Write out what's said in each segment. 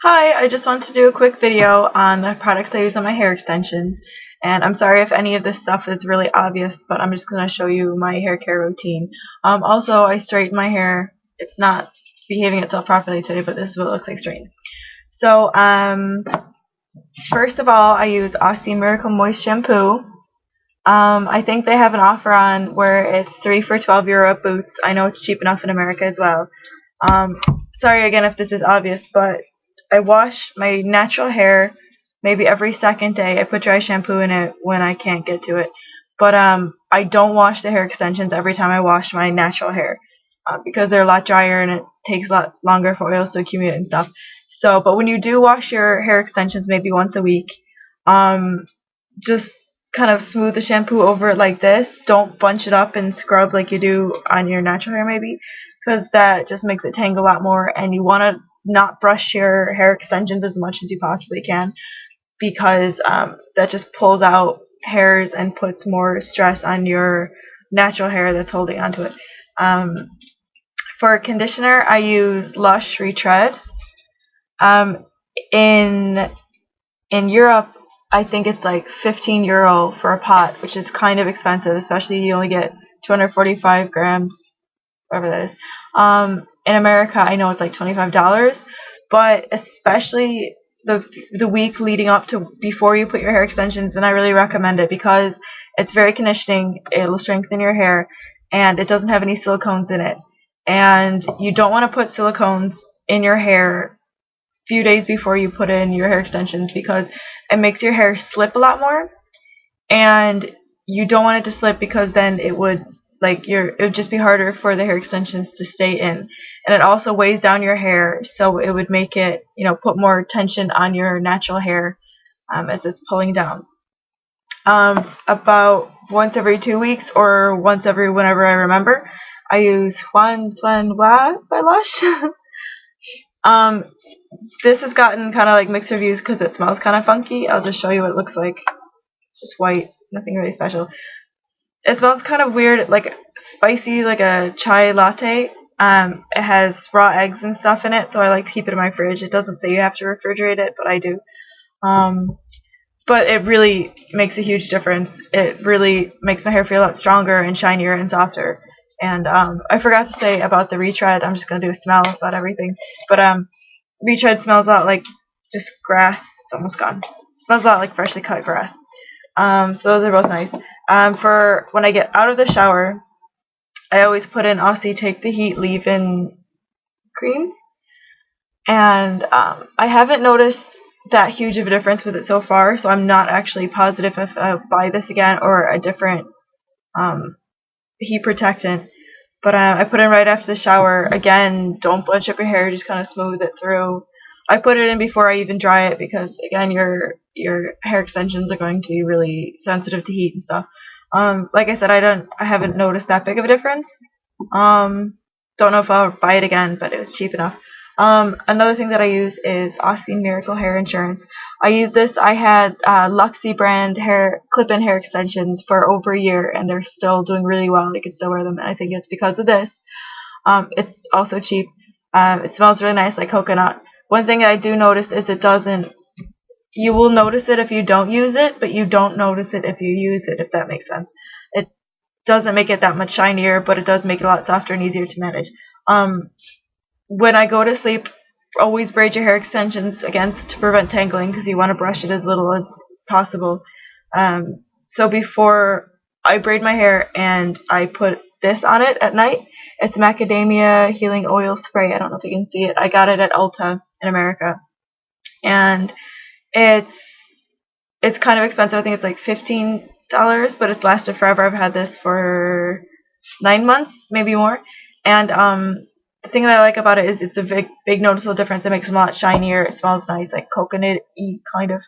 Hi, I just wanted to do a quick video on the products I use on my hair extensions. And I'm sorry if any of this stuff is really obvious, but I'm just going to show you my hair care routine. Also, I straighten my hair. It's not behaving itself properly today, but this is what it looks like straightened. So, first of all, I use Aussie Miracle Moist Shampoo. I think they have an offer on where it's 3 for €12 at Boots. I know it's cheap enough in America as well. Um, Sorry again if this is obvious, but I wash my natural hair maybe every second day. I put dry shampoo in it when I can't get to it. But I don't wash the hair extensions every time I wash my natural hair because they're a lot drier and it takes a lot longer for oils to accumulate and stuff. So, but when you do wash your hair extensions maybe once a week, just kind of smooth the shampoo over it like this. Don't bunch it up and scrub like you do on your natural hair maybe, because that just makes it tangle a lot more, and you want to not brush your hair extensions as much as you possibly can, because that just pulls out hairs and puts more stress on your natural hair that's holding onto it. For conditioner, I use Lush Retread. In Europe, I think it's like €15 for a pot, which is kind of expensive, especially you only get 245 grams, whatever that is. In America, I know it's like $25, but especially the week leading up to before you put your hair extensions, and I really recommend it because it's very conditioning. It'll strengthen your hair, and it doesn't have any silicones in it. And you don't want to put silicones in your hair few days before you put in your hair extensions because it makes your hair slip a lot more, and you don't want it to slip because then it would just be harder for the hair extensions to stay in, and it also weighs down your hair, so it would make it put more tension on your natural hair as it's pulling down. About once every 2 weeks or once every whenever I remember, I use H'Suan Wen Hua by Lush. This has gotten kind of like mixed reviews because it smells kind of funky. I'll just show you what it looks like. It's just white, nothing really special. It smells kind of weird, like spicy, like a chai latte. It has raw eggs and stuff in it, so I like to keep it in my fridge. It doesn't say you have to refrigerate it, but I do. But it really makes a huge difference. It really makes my hair feel a lot stronger and shinier and softer. And I forgot to say about the Retread. I'm just going to do a smell about everything. But Retread smells a lot like just grass. It's almost gone. It smells a lot like freshly cut grass. So those are both nice. For when I get out of the shower, I always put in Aussie Take the Heat Leave-In Cream. And I haven't noticed that huge of a difference with it so far, so I'm not actually positive if I'll buy this again or a different heat protectant. But I put it in right after the shower. Again, don't bunch up your hair, just kind of smooth it through. I put it in before I even dry it because, again, your hair extensions are going to be really sensitive to heat and stuff. Like I said, I haven't noticed that big of a difference. Don't know if I'll buy it again, but it was cheap enough. Another thing that I use is Aussie Miracle Hair Insurance. I use this. I had Luxie brand clip-in hair extensions for over a year, and they're still doing really well. You can still wear them, and I think it's because of this. It's also cheap. It smells really nice, like coconut. One thing that I do notice is it doesn't. You will notice it if you don't use it, but you don't notice it if you use it, if that makes sense. It doesn't make it that much shinier, but it does make it a lot softer and easier to manage. When I go to sleep, always braid your hair extensions to prevent tangling, because you want to brush it as little as possible. So before I braid my hair and I put this on it at night, it's Macadamia Healing Oil Spray. I don't know if you can see it. I got it at Ulta in America. And it's kind of expensive. I think it's like $15, but it's lasted forever. I've had this for 9 months, maybe more. And the thing that I like about it is it's a big noticeable difference. It makes them a lot shinier. It smells nice, like coconut-y kind of.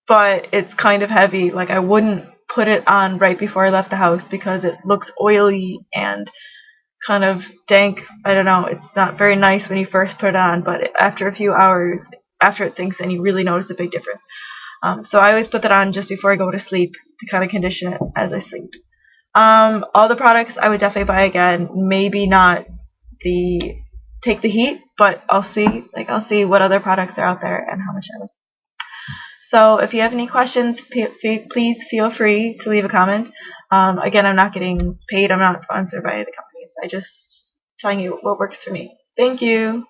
But it's kind of heavy. Like, I wouldn't put it on right before I left the house because it looks oily and kind of dank. I don't know. It's not very nice when you first put it on, but after a few hours, after it sinks in, you really notice a big difference. So I always put that on just before I go to sleep to kind of condition it as I sleep. All the products I would definitely buy again. Maybe not the take the heat, but I'll see what other products are out there and how much I like. So if you have any questions, please feel free to leave a comment. Again, I'm not getting paid. I'm not sponsored by the companies. I just telling you what works for me. Thank you.